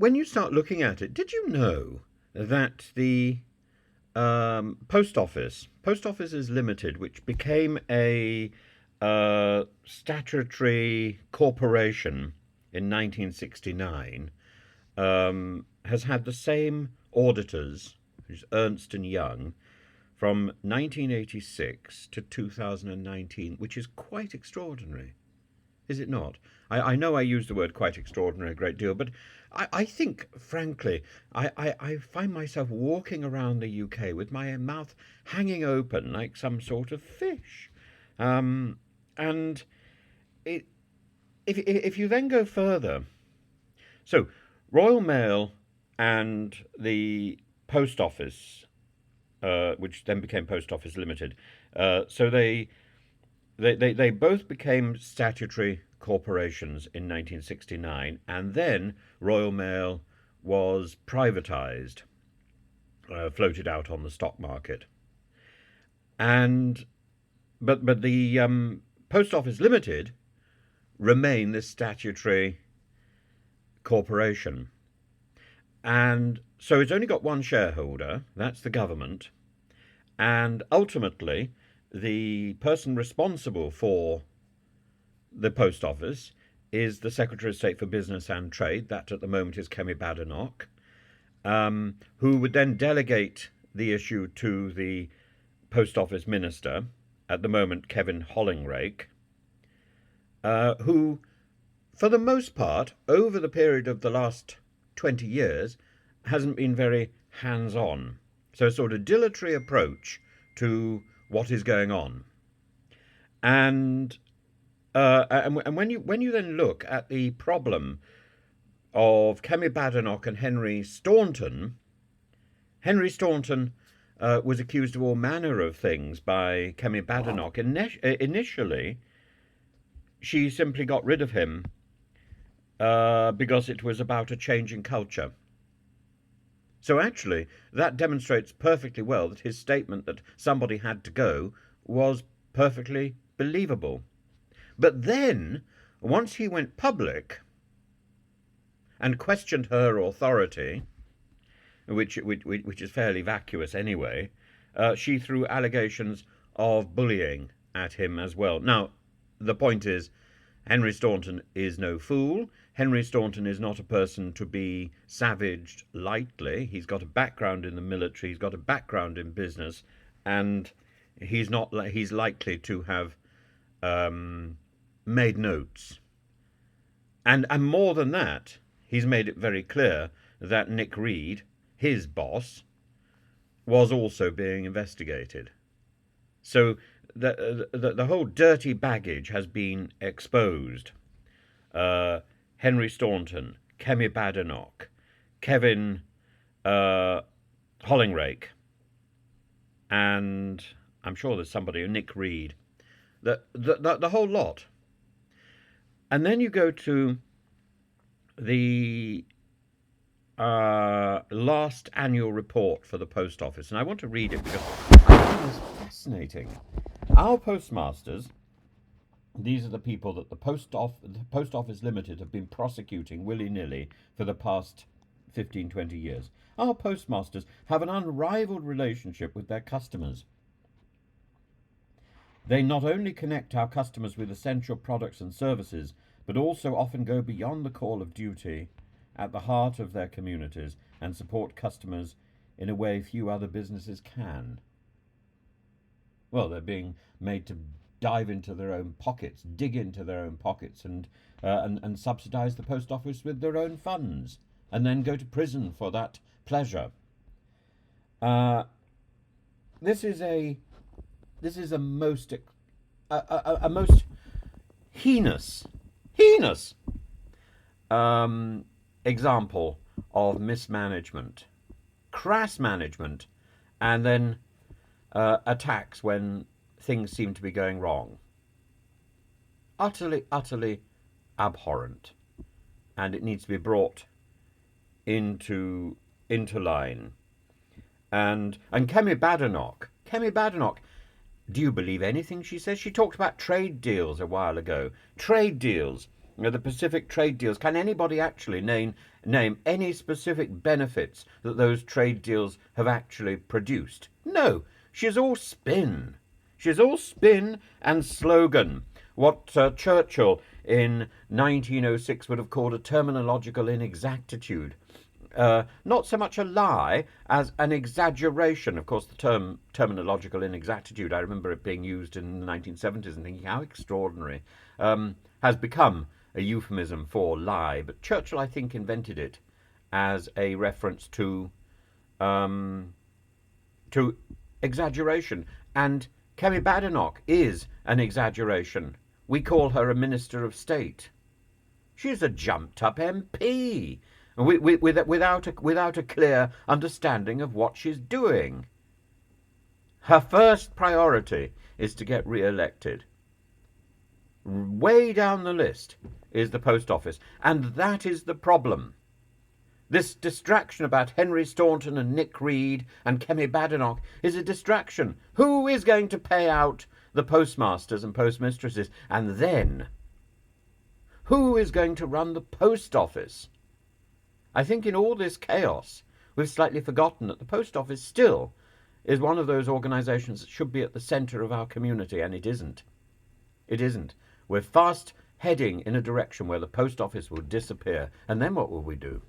when you start looking at it, did you know that the Post Offices Limited, which became a statutory corporation in 1969, has had the same auditors, which is Ernst and Young, from 1986 to 2019, which is quite extraordinary, is it not? I know I use the word quite extraordinary a great deal, but I think, frankly, I find myself walking around the UK with my mouth hanging open like some sort of fish. And it, if you then go further, so Royal Mail and the Post Office, which then became Post Office Limited, so they both became statutory corporations in 1969, and then Royal Mail was privatised, floated out on the stock market, and but the Post Office Limited remain this statutory corporation, and so it's only got one shareholder, that's the government, and ultimately the person responsible for the Post Office is the Secretary of State for Business and Trade, that at the moment is Kemi Badenough, who would then delegate the issue to the Post Office Minister, at the moment Kevin Hollingrake, who, for the most part, over the period of the last 20 years, hasn't been very hands-on. So a sort of dilatory approach to what is going on. And when you then look at the problem of Kemi Badenoch and Henry Staunton, Henry Staunton was accused of all manner of things by Kemi Badenoch. Initially, she simply got rid of him because it was about a change in culture. So actually, that demonstrates perfectly well that his statement that somebody had to go was perfectly believable. But then, once he went public and questioned her authority, which is fairly vacuous anyway, she threw allegations of bullying at him as well. Now, the point is, Henry Staunton is no fool. Henry Staunton is not a person to be savaged lightly. He's got a background in the military, he's got a background in business, and he's likely to have made notes. And more than that, he's made it very clear that Nick Reed, his boss, was also being investigated. So the whole dirty baggage has been exposed. Henry Staunton, Kemi Badenoch, Kevin Hollingrake, and I'm sure there's somebody, Nick Reed, the whole lot. And then you go to the last annual report for the Post Office, and I want to read it because I find this fascinating. Our postmasters, these are the people that the Post Office Limited have been prosecuting willy-nilly for the past 15-20 years. Our postmasters have an unrivaled relationship with their customers. They not only connect our customers with essential products and services, but also often go beyond the call of duty at the heart of their communities and support customers in a way few other businesses can. Well, they're being made to dive into their own pockets, dig into their own pockets, and subsidise the post office with their own funds, and then go to prison for that pleasure. This is a most heinous example of mismanagement, crass management, and then attacks when things seem to be going wrong. Utterly abhorrent, and it needs to be brought into line. And Kemi Badenoch, do you believe anything she says? She talked about trade deals a while ago. Trade deals. the Pacific trade deals. Can anybody actually name any specific benefits that those trade deals have actually produced? No, she's all spin. She's all spin and slogan. What Churchill in 1906 would have called a terminological inexactitude. Not so much a lie as an exaggeration. Of course, the term terminological inexactitude, I remember it being used in the 1970s and thinking how extraordinary, has become a euphemism for lie. But Churchill, I think, invented it as a reference to exaggeration. And Kemi Badenough is an exaggeration. We call her a Minister of State. She's a jumped-up MP. Without a clear understanding of what she's doing. Her first priority is to get re-elected. Way down the list is the post office, and that is the problem. This distraction about Henry Staunton and Nick Reed and Kemi Badenough is a distraction. Who is going to pay out the postmasters and postmistresses? And then, who is going to run the post office? I think in all this chaos, we've slightly forgotten that the post office still is one of those organisations that should be at the centre of our community, and it isn't. It isn't. We're fast heading in a direction where the post office will disappear, and then what will we do?